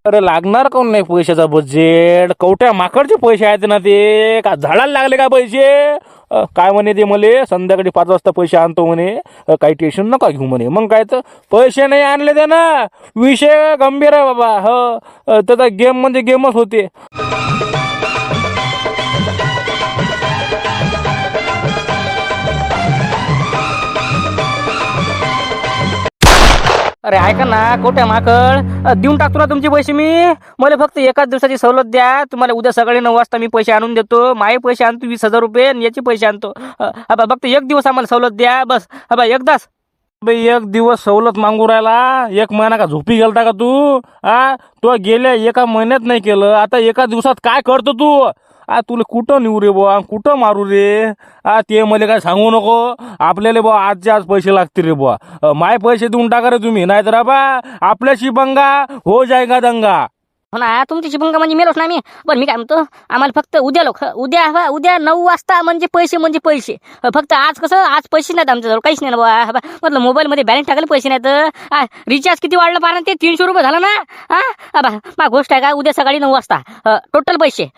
अरे लागणार कोण नाही पैशाचा बजेट, कवट्या माकडचे पैसे आहेत ना ते, का झाडाला लागले का पैसे? काय म्हणे ते मले संध्याकाळी 5 वाजता पैसे आणतो म्हणे, काही टेन्शन नका घेऊ म्हणे. मग काय तर पैसे नाही आणले ते ना, विषय गंभीर आहे बाबा. हो त्याचा गेम म्हणजे गेमच होते. अरे ऐका ना कोट्या माकड, देऊन टाकतो ना तुमचे पैसे मी. मला फक्त एकाच दिवसाची सवलत द्या. तुम्हाला उद्या सकाळी 9 वाजता मी पैसे आणून देतो. माझे पैसे आणतो 20,000 रुपये आणि याचे पैसे आणतो. फक्त एक दिवस आम्हाला सवलत द्या बस. एकदाच. एक दिवस सवलत मागू राहिला, 1 महिना का झोपी गेलता का तू? तू गेल्या 1 महिन्यात नाही केलं, आता एका दिवसात काय करतो तू? तुला कुठं नेऊ रे बुवा, कुठं मारू रे? ते मला काय सांगू नको. आपल्याला बुवा आजचे आज पैसे लागतील रे बुवा. माय पैसे देऊन टाका रे तुम्ही, नाहीतर बा आपल्याशी पंगा हो जायगा दंगा. हो ना, तुमची शिपंगा म्हणजे मेलोच ना मी. पण मी काय म्हणतो, आम्हाला फक्त उद्या 9 वाजता म्हणजे पैसे. फक्त आज कसं, आज पैसे नाहीत आमच्याजवळ, काहीच नाही ना बाबा. म्हटलं मोबाईलमध्ये बॅलन्स टाकायला पैसे नाहीत. रिचार्ज किती वाढलं पाहा ते 300 रुपये झालं ना. मग गोष्ट आहे का, उद्या सकाळी 9 वाजता टोटल पैसे.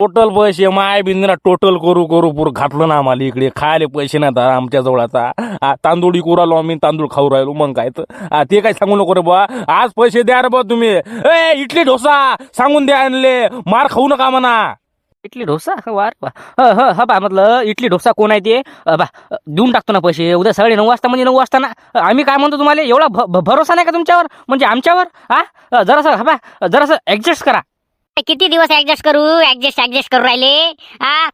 टोटल पैसे माय बिंद्रा टोटल करू पुरं घातलं ना आम्हाला. इकडे खायला पैसे नाहीत आमच्या जवळ. आता तांदूळी करू राहिलो आम्ही, तांदूळ खाऊ राहिलो. मग काय तर ते काय सांगू नको रे बा. आज पैसे द्या रे बा तुम्ही. इडली डोसा सांगून द्या आणले, मार खाऊ नका म्हणा. इडली डोसा वार बा म्हटलं इडली डोसा कोण आहे ते? देऊन टाकतो ना पैसे उद्या सकाळी 9 वाजता म्हणजे 9 वाजता ना. आम्ही काय म्हणतो तुम्हाला, एवढा भरोसा नाही का तुमच्यावर, म्हणजे आमच्यावर? जरासं ऍडजस्ट करा. किती दिवस ऍडजस्ट करू राहिले?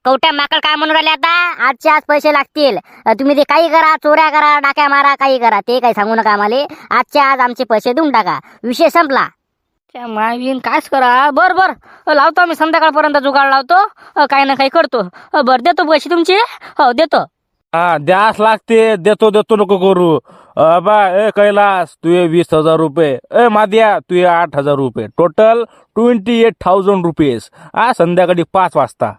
कवट्या माकड काय म्हणून राहिले आता? आजचे आज पैसे लागतील. तुम्ही ते काही करा, चोऱ्या करा, डाक्या मारा, काही करा, ते काही सांगू नका आम्हाला. आजचे आज आमचे पैसे देऊन टाका, विषय संपला. मायवीन कायच करा. बर लावतो आम्ही, संध्याकाळपर्यंत जुगाड लावतो, काही ना काही करतो. देतो पैसे तुमचे. हो देतो. द्यास लागते. देतो नको करू. कैलास तुये 20,000 रुपये. माद्या तुये 8,000 रुपये. Total 28,000 rupees. संध्याकाळी 5 वाजता.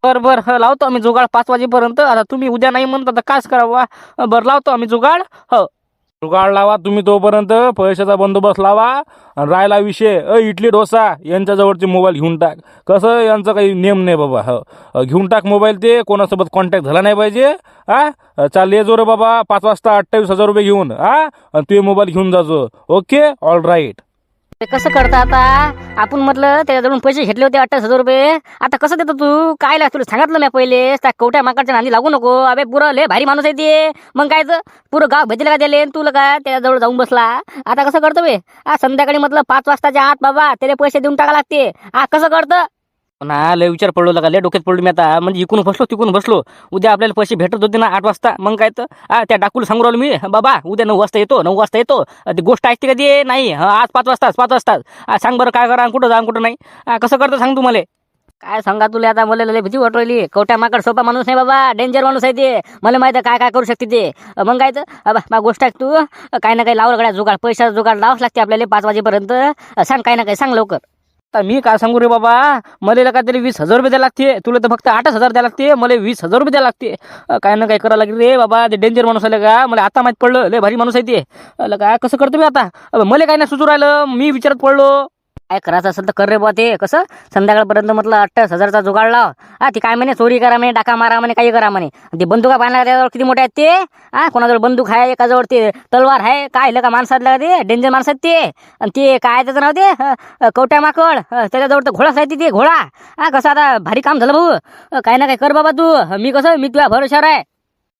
बर लावतो आम्ही जुगाड 5 वाजेपर्यंत. आता तुम्ही उद्या नाही म्हणता तर कायच करावा. बरं लावतो आम्ही जुगाड. हो जुगाड लावा तुम्ही, तोपर्यंत पैशाचा बंदोबस्त लावा. राहिला विषय इडली डोसा, यांच्याजवळचे मोबाईल घेऊन टाक. कसं यांचा काही नेम नाही बाबा. हो घेऊन टाक मोबाईल, ते कोणासोबत कॉन्टॅक्ट झाला नाही पाहिजे. चाल ये जो रे बाबा 5 वाजता 28,000 रुपये घेऊन. तू मोबाईल घेऊन जाजो. Okay all right. ते कसं करता आता? आपण म्हटलं त्याच्याजवळून पैसे घेतले होते 28,000 रुपये. आता कसं देतो तू? काय लाग, तुला सांगितलं मी पहिले, त्या कवट्या माकडच्या नांदी लागू नको. अबे पुरं लय भारी माणूस आहे ते. मग काय पुरं गाव भेटले का त्याला, तुला काय त्याच्याजवळ जाऊन बसला. आता कसं करतो बे? संध्याकाळी म्हटलं 5 वाजताच्या आत बाबा त्याला पैसे देऊन टाका लागते. कसं करतं ना? लय विचार पडलो का, लय डोक्यात पडलो मी आता. म्हणजे इकून बसलो तिकून बसलो. उद्या आपल्याला पैसे भेटत होते ना 8 वाजता. मग काय तर त्या डाकूला सांगू राहिलो मी, बाबा उद्या 9 वाजता येतो. ती गोष्ट ऐकते का ते? नाही आज 5 वाजता. सांग बरं काय करा, कुठं जा कुठं नाही. कसं करतो सांग तू मला. काय सांगा तुला आता, मला लय भीती वाटवली. कवट्या माकड सोपा माणूस नाही बाबा, डेंजर माणूस आहे ते. मला माहिती आहे काय करू शकते ते. मग काय तर मग गोष्ट ऐक तू, काही ना काही लावलं गड्या जुगाड, पैशाचा जुगाड लावाच लागते आपल्याला 5 वाजेपर्यंत. सांग काही ना काही, सांग लवकर. आता मी काय सांगू रे बाबा, मला का तरी 20,000 रुपये द्यायला लागते. तुला तर फक्त 8,000 द्यायला लागते, मला 20,000 रुपये द्यायला लागते. काय ना काय करावं लागेल रे बाबा. ते डेंजर माणूस आलं का, मला आता माहित पडलं, लय भारी माणूस आहे ते. काय कसं करतो मी आता? मला काय नाही सुचू राहिलं, मी विचारत पडलो. काय करायचं असेल तर कर रे बुवा. ते कसं संध्याकाळपर्यंत म्हटलं 28,000चा जुगाड लाव. ती काय म्हणे, चोरी करा म्हणे, डाका मारा म्हणे, काही करा म्हणे. ते बंदुका पाहणार त्याजवळ किती मोठे आहेत ते. कोणाजवळ बंदूक आहे, एकाजवळ ते तलवार आहे. काय का माणसातलं ते डेंजर माणसं आहेत ते. आणि ते काय त्याचं नाव ते कवट्या माकड, त्याच्याजवळ तर घोडाच आहे ते घोडा. कसं आता भारी काम झालं भाऊ. काय ना काय कर बाबा तू. मी तुझ्या भरोशावर आहे.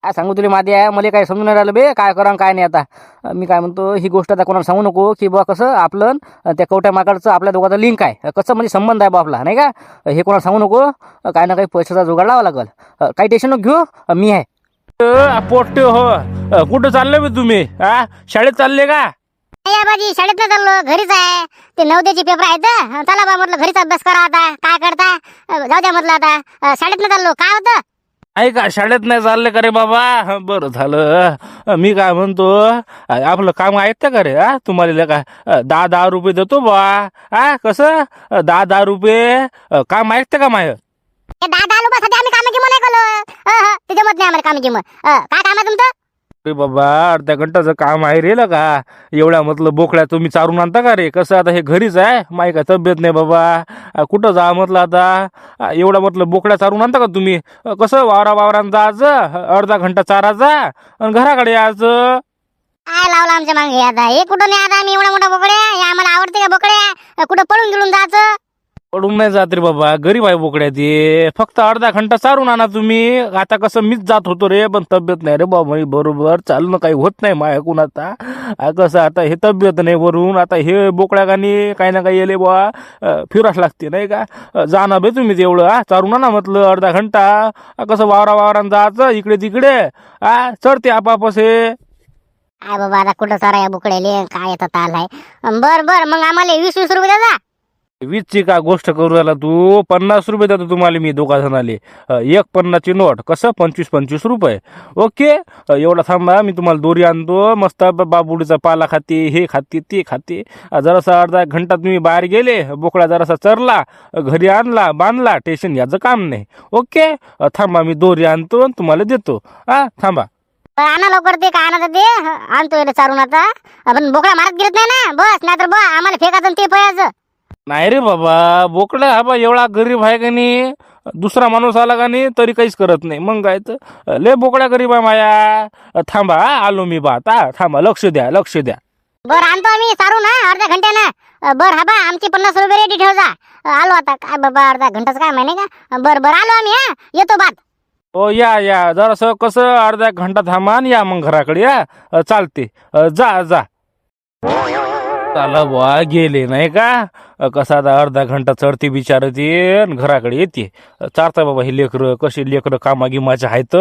काय सांगू तुला माहिती आहे, मला काय समजून राहिलं बे, काय करा काय नाही. आता मी काय म्हणतो, ही गोष्ट आता कोणाला सांगू नको की बा कसं आपलं त्या कवट्या माकडचं आपल्या दोघांचा लिंक आहे, कसं म्हणजे संबंध आहे बा आपला, नाही का? हे कोणाला सांगू नको. काय ना काही पैशाचा जुगाड लावा लागल. काही टेन्शन नको घेऊ, मी आहे. पोट्टे हो, कुठं चालले बे तुम्ही? शाळेत चालले का? बाजी शाळेत नाही चाललो, घरीच आहे. ते 9चे पेपर आहेत. चला बा म्हटलं घरीच अभ्यास करा. आता काय करता, जाऊ द्या म्हटलं. आता शाळेत नाही चाललो. काय होतं? का शाळेत नाही चालले का रे बाबा? बरं झालं. मी काय म्हणतो, आपलं काम ऐकतं का रे? तुम्हाला काय 10 रुपये देतो बा. कसं 10 रुपये काम ऐकतं का माय? 10 रुपयासाठी आम्ही कामं गिमं नाही केलं. त्याच्यामध्ये नाही आम्हाला कामं गिमं. काय काम आहे तुमचं? अरे बाबा अर्ध्या घंटाचं काम आहे रे का एवढ्या म्हटलं बोकड्या तुम्ही चारून आणता का रे कसं आता हे घरीच आहे माही काय तब्येत नाही बाबा कुठं जा म्हटलं आता एवढा म्हटलं बोकड्या चारून आणता का तुम्ही कसं वावरात जायचं अर्धा घंटा चारायचा आणि घराकडे यायचं काय लावलं आमच्या मागे आता हे कुठं नाही आता आम्ही एवढा मोठा बोकड्या हे आम्हाला आवडते का बोकड्या कुठं पळून गिळून जायचं पडून नाही जात रे बाबा गरीब आहे बोकड्या ते फक्त अर्धा घंटा चारून आणा तुम्ही आता कसं मीच जात होतो रे पण तब्येत नाही रे बाबा बरोबर चालणं काही होत नाही ऐकून आता कसं आता हे तब्येत नाही वरून आता हे बोकड्या गाणी काही ना काही येले बुवा फिरास लागते नाही का जाणं बे तुम्ही तेवढं चारून आणा म्हटलं अर्धा घंटा कसं वावरात जायचं इकडे तिकडे चढते आपापस हे काय बाबा आता कुठं सारा या बोकड्याले काय येतात आलाय बर मग आम्हाला 20-20 रुपये द्या 20ची का गोष्ट करू राहिला तू 50 रुपये देतो तुम्हाला मी दोघा जणाले एक 50ची नोट कसं 25 रुपये ओके एवढा थांबा मी तुम्हाला दोरी आणतो मस्त बाबुडीचा पाला खाते हे खाते ते खाते जरासा अर्धा घंटा तुम्ही बाहेर गेले बोकळा जरासा चरला घरी आणला बांधला टेन्शन घ्यायचं काम नाही ओके थांबा मी दोरी आणतो तुम्हाला देतो थांबा आणा लवकर ते काय आणा ते आणतो याला चारून आता आपण बोकडा मारत गिरत नाही ना बस नाहीतर बा आम्हाला फेकायचं ते फयाचं नाही रे बाबा बोकडा हा बा एवढा गरीब आहे का नाही दुसरा माणूस आला का नाही तरी काहीच करत नाही मग काय तर लय बोकडा गरीब आहे माया थांबा आलो मी बा आता थांबा लक्ष द्या बर आणतो आम्ही चारून अर्ध्या घंट्यानं बर हा बा आमचे 50 रुपये रेडी ठेव जा आलो आता काय बाबा अर्धा घंटाच काय माहिती का बर आलो आम्ही येतो बात हो या जरासं कसं अर्धा घंटा थांबा आणि या मग घराकडे या चालते जा चला बुवा गेले नाही का कसा आता अर्धा घंटा चढते बिचारते आणि घराकडे येते चारता बाबा हे लेकरं कसे लेकरं कामागिमाचे आहेत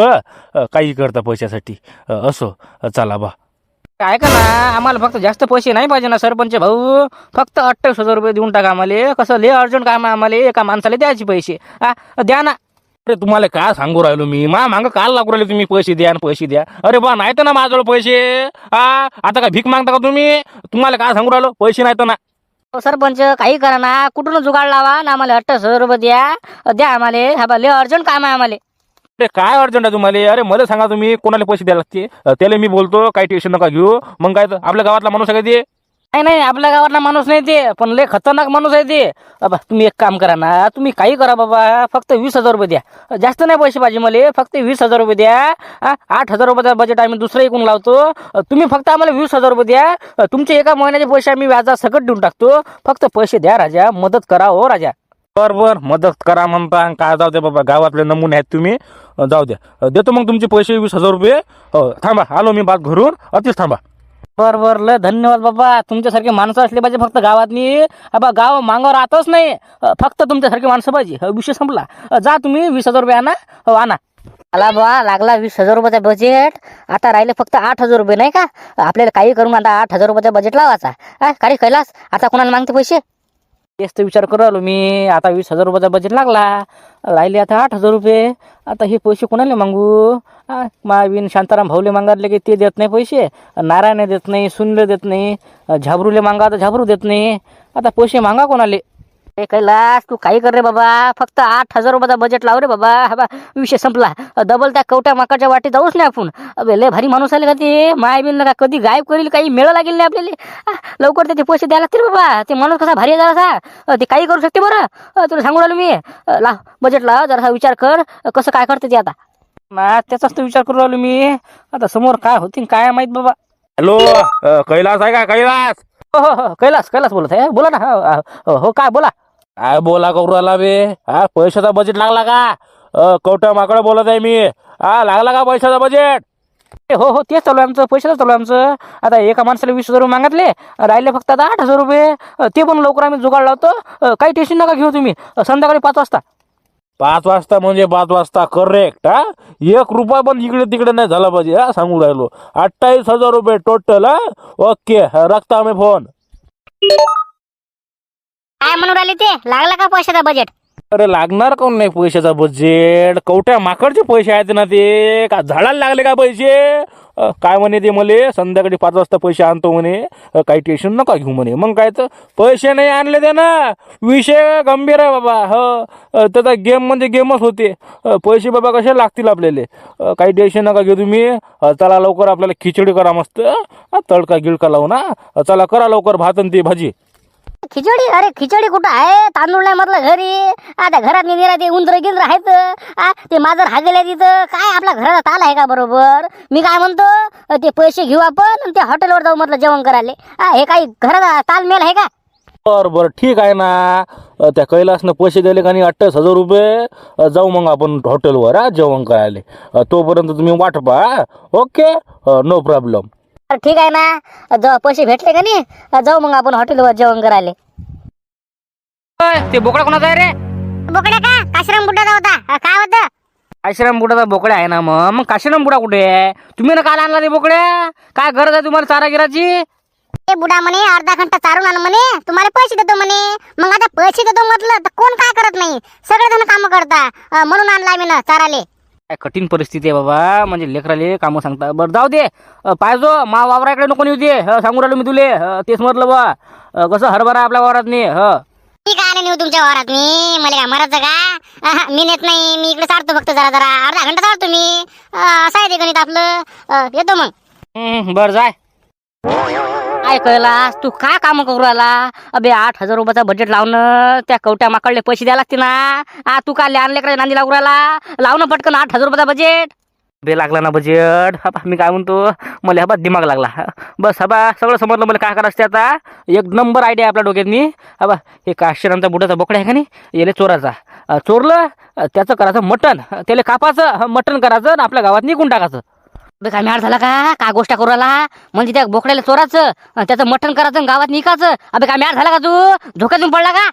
काही करता पैशासाठी असो चला बा काय का ना आम्हाला फक्त जास्त पैसे नाही पाहिजे ना सरपंच भाऊ फक्त 28,000 रुपये देऊन टाका आम्हाला कसं लय अर्जंट काम आहे आम्हाला एका माणसाला द्यायचे पैसे द्या ना अरे तुम्हाला काय सांगू राहिलो मी मागं काल लागू राहिले तुम्ही पैसे द्या अरे बा नाही तर ना माझ्याजवळ पैसे आता काय भीक मागता का तुम्हाला काय सांगू राहिलो पैसे नाही तर ना सरपंच काही करा ना कुठून जुगाड लावा ना आम्हाला 28,000 रुपये द्या आम्हाला हा बा लय अर्जंट काम आहे आम्हाला अरे काय अर्जंट आहे तुम्हाला अरे मला सांगा तुम्ही कोणाला पैसे द्यायला लागते त्याला मी बोलतो काही टेन्शन नका घेऊ मग काय तर आपल्या गावातला माणूस आहे ते नाही आपल्या गावातला माणूस नाही ते पण लय खतरनाक माणूस आहे ते बाबा तुम्ही एक काम करा ना तुम्ही काही करा बाबा फक्त 20,000 रुपये द्या जास्त नाही पैसे पाहिजे मला फक्त 20,000 रुपये द्या 8,000 रुपयाचा बजेट आम्ही दुसरं एकूण लावतो तुम्ही फक्त आम्हाला 20,000 रुपये द्या तुमचे एका महिन्याचे पैसे आम्ही व्याजा सकट देऊन टाकतो फक्त पैसे द्या राजा मदत करा हो राजा बर मदत करा म्हणता काय जाऊ द्या बाबा गावातले नमुने आहेत तुम्ही जाऊ द्या देतो मग तुमचे पैसे 20,000 रुपये थांबा आलो मी बात घरून अतिच थांबा बर लय धन्यवाद बाबा तुमच्यासारखे माणसं असले पाहिजे फक्त गावातनी बाबा गाव मागावर राहतच नाही फक्त तुमच्यासारखे माणसं पाहिजे विषय संपला जा तुम्ही 20,000 रुपये आणा आणा आला बा लागला 20,000 रुपयाचा बजेट आता राहिले फक्त 8,000 रुपये नाही का आपल्याला काही करून आता 8,000 रुपयाचा बजेट लावायचा काही कैलास आता कोणाला मागते पैसे तेच तर विचार करू आलो मी आता 20,000 रुपयाचा बजेट लागला राहिले आता 8,000 रुपये आता हे पैसे कोणाला मागू मावीन शांताराम भाऊले मागायला की ते देत नाही पैसे नारायण देत नाही सुनले देत नाही झाबरूले मागा तर झाबरू देत नाही आता पैसे मागा कोणाले कैलास तू काही कर रे बाबा फक्त 8,000 रुपयाचा बजेट लाव रे बाबा हा बा विषय संपला डबल त्या कवट्या माकाच्या वाटी जाऊच नाही आपण अबे लय भारी माणूस आले का ते मायबीन का कधी गायब करील काही मेळ लागेल नाही आपल्याला लवकर त्याचे पैसे द्यायला लागतील बाबा ते माणूस कसा भारी आहे जरासा ते काही करू शकते बरं तुला सांगू राहिलो मी लाव बजेट लाव जरासा विचार कर कसं काय करते ते आता ना त्याचाच तर विचार करू राहिलो मी आता समोर काय होतील काय माहित बाबा हॅलो कैलास आहे का कैलास हो कैलास बोलत आहे बोला ना हो काय बोला काय बोला करू राहिला बे पैशाचा बजेट लागला का कवट्या माकडं बोलत आहे मी लागला का पैशाचा बजेट हो तेच चालू आहे आमचं पैशाचं चालू आहे आमचं आता एका माणसाला 20,000 रुपये मागितले राहिले फक्त आता 8,000 रुपये ते पण लवकर आम्ही जुगाड लावतो काही टेन्शन नका घेऊ तुम्ही संध्याकाळी 5 वाजता 5 वाजता म्हणजे 5 वाजता करेक्ट 1 रुपया पण इकडे तिकडे नाही झाला पाहिजे सांगू राहिलो 28,000 रुपये टोटल ओके रखता आम्ही फोन काय म्हणून राहिले ते लागला का पैशाचा बजेट अरे लागणार कोण नाही पैशाचा बजेट, कवट्या माकडचे पैसे आहेत ना ते, का झाडाला लागले का पैसे? काय म्हणे ते मले संध्याकाळी 5 वाजता पैसे आणतो म्हणे, काही टेन्शन नका घेऊ म्हणे. मग काय तर पैसे नाही आणले ते ना, विषय गंभीर आहे बाबा. त्याचा गेम म्हणजे गेमच होते. पैसे बाबा कसे लागतील आपल्याला, काही टेन्शन नका घेऊ तुम्ही. चला लवकर आपल्याला खिचडी करा मस्त, तडका गिळका लावू ना. चला करा लवकर भात आणि ती भाजी. खिचडी? अरे खिचडी कुठं आहे? तांदूळ नाही म्हटलं घरी. आता घरात निघा ते उंदर गिंद्र आहेत, ते माझं हागेल्या तिथं. काय आपल्या घराचा ताल आहे का बरोबर? मी काय म्हणतो, ते पैसे घेऊ आपण आणि ते हॉटेलवर जाऊ म्हटलं जेवण करायला. हे काही घराचा तालमेल आहे का? बरं ठीक आहे ना. त्या कैलासनं पैसे दिले का नाही 28,000 रुपये, जाऊ मग आपण हॉटेलवर जेवण करायला. तोपर्यंत तुम्ही वाट पहा. Okay, no problem. ठीक आहे ना, जेव्हा पैसे भेटले का नाही जाऊ मग आपण हॉटेलवर जेवण करायला. ते बोकडा कोणाचा आहे रे? बोकड्या का? काश्रम बुड्डाचा होता. काय होतं? काशीराम बुडाचा बोकड्या आहे ना. मग काशीराम बुडा कुठे आहे? तुम्ही ना काल आणला ते बोकड्या? काय गरज आहे तुम्हाला चारागिराची? ते बुडा म्हणे अर्धा घंटा चारून आण म्हणे, तुम्हाला पैसे देतो म्हणे. मग आता पैसे देतो म्हटलं तर कोण काय करत नाही, सगळेजण काम करता, म्हणून आणलाय मी ना चाराले. काय कठीण परिस्थिती आहे बाबा, म्हणजे लेकराले कामं सांगता. बरं जाऊ दे, पाहिजो मा वावराकडे नको येऊ दे. सांगू राहिलो मी तुले, तेच म्हटलं बा. कसं हरभरा आपल्या वावरात नाही. मी काय नाही नेऊ तुमच्या वावरात, मी मला काय मरायचं का? मी नेत नाही, मी इकडे चालतो फक्त जरा जरा, अर्धा घंटा चालतो मी. असं आहे ते गणित आपलं. येतो मग. बरं जाय. काय कैलास, तू काय काम करू राहिला? अबे 8,000 रुपयाचा बजेट लावणं, त्या कवट्या माकडले पैसे द्यायला लागते ना. तू काय लहान लेकराच्या नांदी लागू राहिला? लावणं पटकन 8,000 रुपयाचा बजेट. बे लागला ना बजेट. मी काय म्हणतो, मला हबा दिमाग लागला. बस हबा सगळं समजलं मला काय करायचं ते आता. एक नंबर आयडिया आपल्या डोक्यात मी. हबा हे काशीरामचा बुडाचा बोकडा आहे का नाही, याले चोराचा. चोरलं त्याचं करायचं मटण, त्याला कापाचं, मटण करायचं आणि आपल्या गावात निघून टाकायचं. बे काय मॅड झाला का? काय गोष्ट करू राहिला? म्हणजे त्या बोकड्याला चोराचं, त्याचं मटण करायचं, गावात निघायचं. अबे काय मॅड झाला का तू? धोक्यातून पडला का?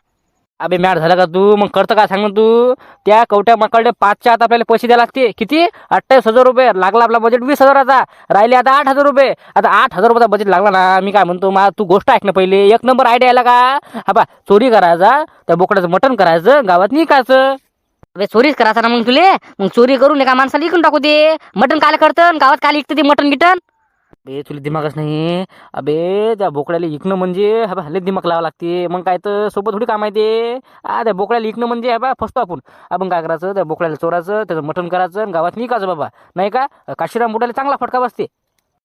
अबे मॅड झाला का तू? मग करतं काय सांग तू? त्या कवट्या माकडे 5च्या आत आपल्याला पैसे द्यायला लागते. किती? 28,000 रुपये. लागला आपला बजेट 20,000चा, राहिले आता 8,000 रुपये. आता 8,000 रुपयाचा बजेट लागला ना. मी काय म्हणतो, तू गोष्ट ऐक ना पहिले. एक नंबर आयडिया आला का? हा चोरी करायचा, त्या बोकड्याचं मटण करायचं, गावात निघायचं. अबे चोरीच करायचा ना मग तुले. मग चोरी करून एका माणसाला इकून टाकू दे. मटण काल करतं, गावात काल इकतं ते मटण गिटन. बे तुला दिमागच नाही. अबे त्या बोकड्याला इकणं म्हणजे हल्ले दिमाग लावा लागते. मग काय तर सोबत थोडी काम आहे ते. त्या बोकड्याला इकणं म्हणजे फसतो आपण काय करायचं, त्या बोकड्याला चोरायचं, त्याचं मटण करायचं आणि गावात निघायचं बाबा. नाही का? काशीराम बुडाला चांगला फटका बसते.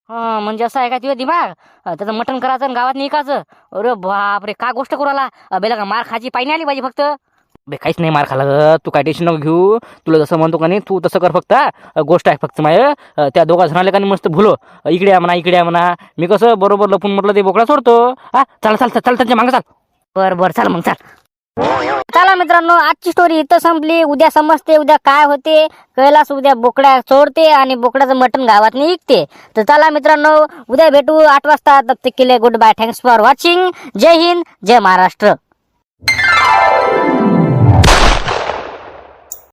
म्हणजे असं आहे का तुझं दिमाग? त्याचं मटण करायचं आणि गावात निघायचं. अरे बापरे, काय गोष्ट करू राहिला? बेला का मार खायची पाहिजे आली पाहिजे फक्त. बे काहीच नाही मार खाला. तू काय टेन्शन नको घेऊ. तुला जसं म्हणतो का नाही तू तसं कर फक्त. गोष्ट आहे फक्त माय, त्या दोघा जणाले का नाही मस्त भुलो, इकडे या म्हणा इकडे या म्हणा. मी कसं बरोबर लपून म्हटलं ते बोकडा सोडतो. चल त्यांच्या मागं चाल. बरं चाल मग चाल. चला मित्रांनो, आजची स्टोरी इथं संपली. उद्या समजते उद्या काय होते. कैलास उद्या बोकड्या चोरते आणि बोकड्याचं मटण गावात निघते. तर चला मित्रांनो, उद्या भेटू 8 वाजता. तब तक के लिए good bye. Thanks for watching. जय हिंद, जय महाराष्ट्र.